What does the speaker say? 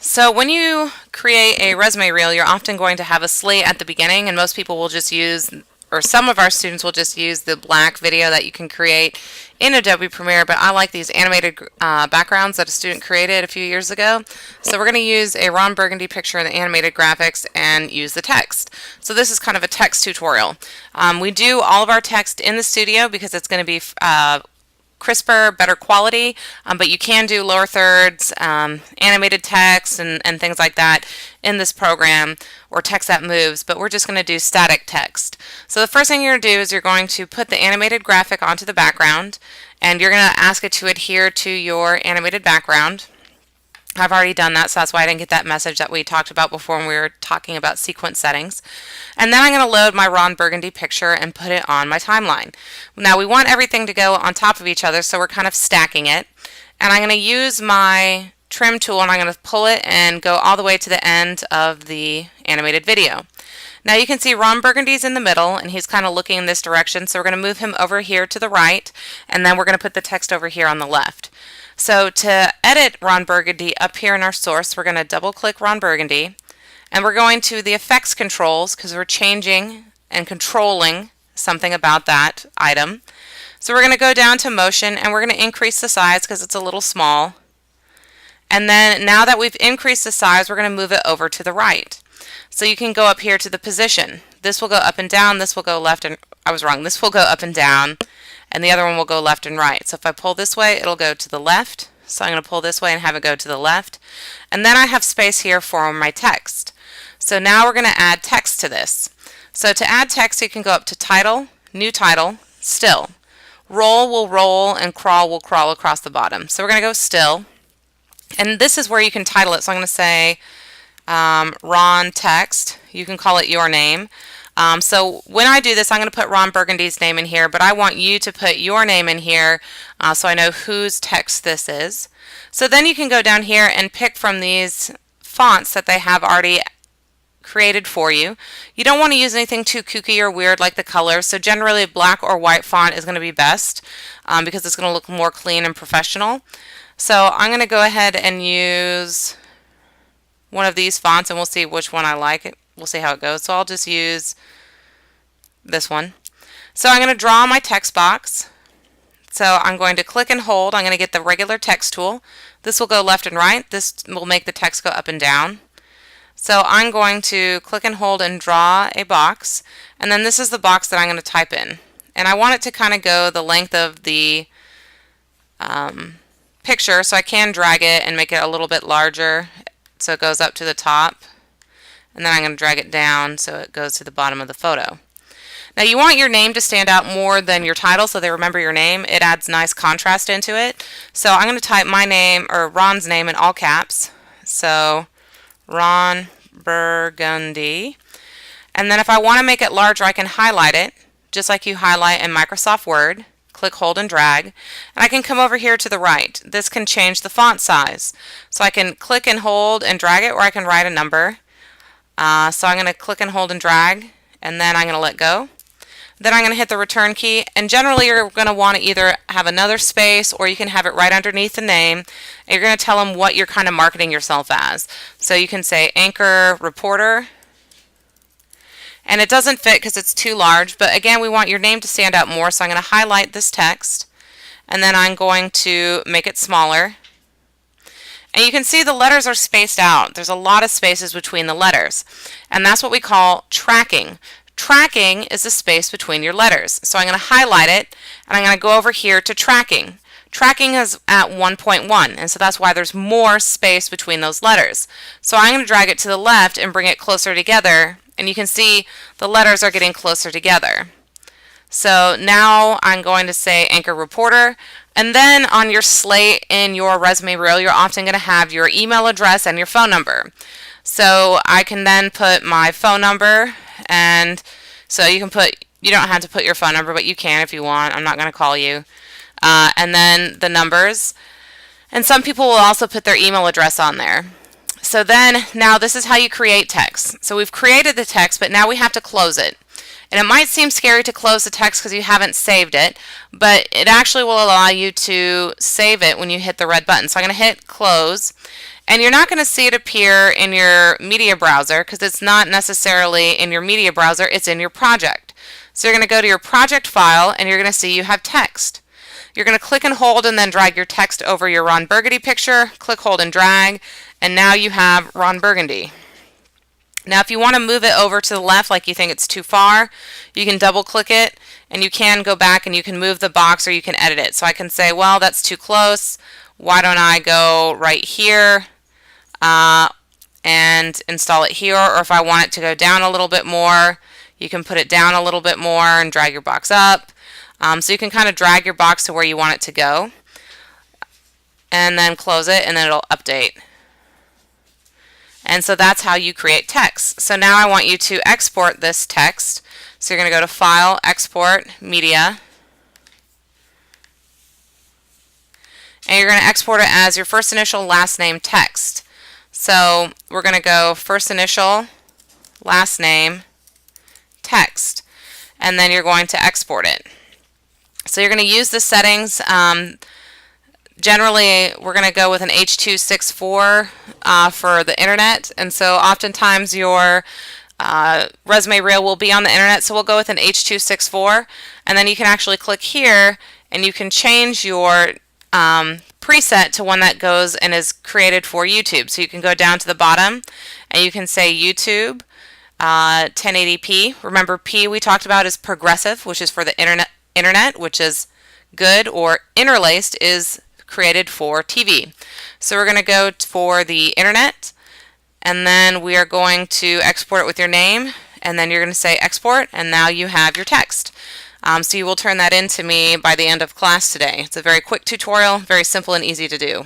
So when you create a resume reel, you're often going to have a slate at the beginning, and most people will just use, or some of our students will just use the black video that you can create in Adobe Premiere, but I like these animated backgrounds that a student created a few years ago. So we're going to use a Ron Burgundy picture in the animated graphics and use the text. So this is kind of a text tutorial. We do all of our text in the studio because it's going to be crisper, better quality, but you can do lower thirds, animated text, and things like that in this program, or text that moves, but we're just going to do static text. So the first thing you're going to do is you're going to put the animated graphic onto the background, and you're going to ask it to adhere to your animated background. I've already done that, so that's why I didn't get that message that we talked about before when we were talking about sequence settings. And then I'm going to load my Ron Burgundy picture and put it on my timeline. Now we want everything to go on top of each other, so we're kind of stacking it. And I'm going to use my trim tool and I'm going to pull it and go all the way to the end of the animated video. Now you can see Ron Burgundy's in the middle and he's kind of looking in this direction, so we're going to move him over here to the right, and then we're going to put the text over here on the left. So to edit Ron Burgundy up here in our source, we're going to double click Ron Burgundy, and we're going to the effects controls because we're changing and controlling something about that item. So we're going to go down to motion and we're going to increase the size because it's a little small. And then now that we've increased the size, we're going to move it over to the right. So you can go up here to the position. This will go up and down, this will go left and, I was wrong, this will go up and down, and the other one will go left and right. So if I pull this way, it'll go to the left. So I'm going to pull this way and have it go to the left. And then I have space here for my text. So now we're going to add text to this. So to add text, you can go up to Title, New Title, Still. Roll will roll and crawl will crawl across the bottom. So we're going to go Still. And this is where you can title it. So I'm going to say Ron Text. You can call it your name. So when I do this, I'm going to put Ron Burgundy's name in here, but I want you to put your name in here so I know whose text this is. So then you can go down here and pick from these fonts that they have already created for you. You don't want to use anything too kooky or weird like the colors, so generally a black or white font is going to be best because it's going to look more clean and professional. So I'm going to go ahead and use one of these fonts and we'll see which one I like. We'll see how it goes. So I'll just use this one. So I'm going to draw my text box. So I'm going to click and hold. I'm going to get the regular text tool. This will go left and right. This will make the text go up and down. So I'm going to click and hold and draw a box. And then this is the box that I'm going to type in. And I want it to kind of go the length of the picture, so I can drag it and make it a little bit larger so it goes up to the top. And then I'm going to drag it down so it goes to the bottom of the photo. Now you want your name to stand out more than your title so they remember your name. It adds nice contrast into it. So I'm going to type my name, or Ron's name, in all caps. So Ron Burgundy. And then if I want to make it larger, I can highlight it just like you highlight in Microsoft Word. Click, hold, and drag. And I can come over here to the right. This can change the font size. So I can click and hold and drag it, or I can write a number. So I'm going to click and hold and drag, and then I'm going to let go. Then I'm going to hit the return key, and generally you're going to want to either have another space or you can have it right underneath the name, and you're going to tell them what you're kind of marketing yourself as. So you can say anchor reporter, and it doesn't fit because it's too large, but again we want your name to stand out more, so I'm going to highlight this text, and then I'm going to make it smaller. And you can see the letters are spaced out. There's a lot of spaces between the letters. And that's what we call tracking. Tracking is the space between your letters. So I'm going to highlight it, and I'm going to go over here to tracking. Tracking is at 1.1, and so that's why there's more space between those letters. So I'm going to drag it to the left and bring it closer together, and you can see the letters are getting closer together. So now I'm going to say anchor reporter. And then on your slate in your resume reel, you're often going to have your email address and your phone number. So I can then put my phone number, and so you don't have to put your phone number, but you can if you want. I'm not going to call you. And then the numbers. And some people will also put their email address on there. So then, now this is how you create text. So we've created the text, but now we have to close it. And it might seem scary to close the text because you haven't saved it, but it actually will allow you to save it when you hit the red button. So I'm going to hit close, And you're not going to see it appear in your media browser because it's not necessarily in your media browser, it's in your project. So you're going to go to your project file and you're going to see you have text. You're going to click and hold and then drag your text over your Ron Burgundy picture, click, hold, and drag, and now you have Ron Burgundy. Now if you want to move it over to the left like you think it's too far, you can double click it and you can go back and you can move the box or you can edit it. So I can say, well, that's too close. Why don't I go right here and install it here? Or if I want it to go down a little bit more, you can put it down a little bit more and drag your box up. So you can kind of drag your box to where you want it to go and then close it and then it'll update. And so that's how you create text. So now I want you to export this text. So you're going to go to File, Export, Media. And you're going to export it as your first initial, last name text. So we're going to go first initial, last name, text. And then you're going to export it. So you're going to use the settings. Generally, we're going to go with an H.264 for the internet, and so oftentimes your resume reel will be on the internet, so we'll go with an H.264, and then you can actually click here, and you can change your preset to one that goes and is created for YouTube. So you can go down to the bottom, and you can say YouTube 1080p. Remember, P we talked about is progressive, which is for the internet, which is good, or interlaced is created for TV. So we're going to go for the internet, and then we are going to export it with your name, and then you're going to say export, and now you have your text. So you will turn that in to me by the end of class today. It's a very quick tutorial, very simple and easy to do.